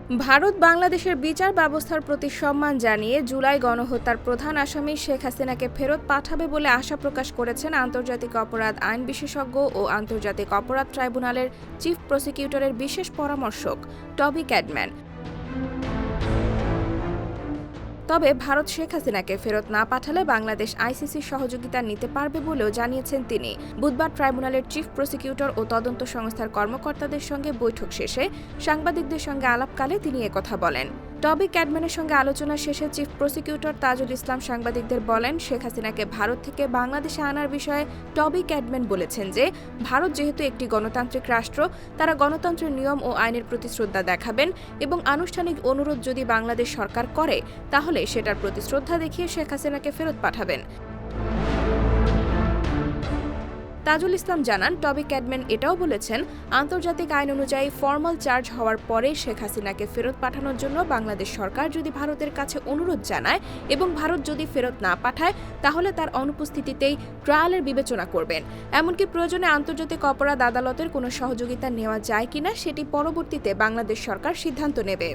ভারত বাংলাদেশের বিচার ব্যবস্থার প্রতি সম্মান জানিয়ে জুলাই গণহত্যার প্রধান আসামি শেখ হাসিনাকে ফেরত পাঠাবে বলে আশা প্রকাশ করেছেন আন্তর্জাতিক অপরাধ আইন বিশেষজ্ঞ ও আন্তর্জাতিক অপরাধ ট্রাইব্যুনালের চিফ প্রসিকিউটরের বিশেষ পরামর্শক টবি ক্যাডম্যান। তবে ভারত শেখ হাসিনাকে ফেরত না পাঠালে বাংলাদেশ আইসিসির সহযোগিতা নিতে পারবে বলেও জানিয়েছেন তিনি। বুধবার ট্রাইব্যুনালের চিফ প্রসিকিউটর ও তদন্ত সংস্থার কর্মকর্তাদের সঙ্গে বৈঠক শেষে সাংবাদিকদের সঙ্গে আলাপকালে তিনি একথা বলেন। টবি ক্যাডম্যানের সঙ্গে আলোচনা শেষে চিফ প্রসিকিউটর তাজুল ইসলাম সাংবাদিকদের বলেন, শেখ হাসিনাকে ভারত থেকে বাংলাদেশে আনার বিষয়ে টবি ক্যাডম্যান বলেছেন যে ভারত যেহেতু একটি গণতান্ত্রিক রাষ্ট্র, তারা গণতন্ত্রের নিয়ম ও আইনের প্রতি শ্রদ্ধা দেখাবেন এবং আনুষ্ঠানিক অনুরোধ যদি বাংলাদেশ সরকার করে তাহলে সেটার প্রতি শ্রদ্ধা দেখিয়ে শেখ হাসিনাকে ফেরত পাঠাবেন। তাজুল ইসলাম জানান, টবি ক্যাডম্যান এটাও বলেছেন, আন্তর্জাতিক আইন অনুযায়ী ফর্মাল চার্জ হওয়ার পরে শেখ হাসিনাকে ফেরত পাঠানোর জন্য বাংলাদেশ সরকার যদি ভারতের কাছে অনুরোধ জানায় এবং ভারত যদি ফেরত না পাঠায় তাহলে তার অনুপস্থিতিতেই ট্রায়ালের বিবেচনা করবেন। এমনকি প্রয়োজনে আন্তর্জাতিক অপরাধ আদালতের কোনো সহযোগিতা নেওয়া যায় কিনা সেটি পরবর্তীতে বাংলাদেশ সরকার সিদ্ধান্ত নেবে।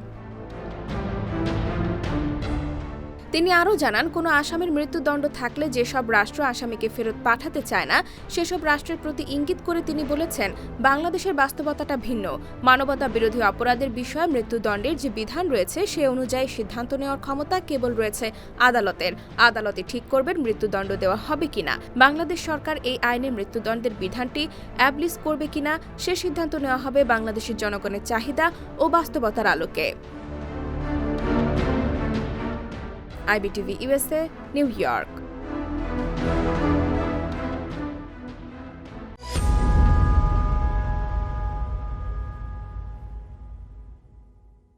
তিনি আরও জানান, কোনো আসামির মৃত্যুদণ্ড থাকলে যেসব রাষ্ট্র আসামিকে ফেরত পাঠাতে চায় না সেসব রাষ্ট্রের প্রতি ইঙ্গিত করে তিনি বলেছেন, বাংলাদেশের বাস্তবতাটা ভিন্ন। মানবতা বিরোধী অপরাধের বিষয়ে মৃত্যুদণ্ডের যে বিধান রয়েছে সে অনুযায়ী সিদ্ধান্ত নেওয়ার ক্ষমতা কেবল রয়েছে আদালতের। আদালতে ঠিক করবেন মৃত্যুদণ্ড দেওয়া হবে কিনা। বাংলাদেশ সরকার এই আইনে মৃত্যুদণ্ডের বিধানটি অ্যাবলিশ করবে কিনা সে সিদ্ধান্ত নেওয়া হবে বাংলাদেশের জনগণের চাহিদা ও বাস্তবতার আলোকে। IBTV USA, New York।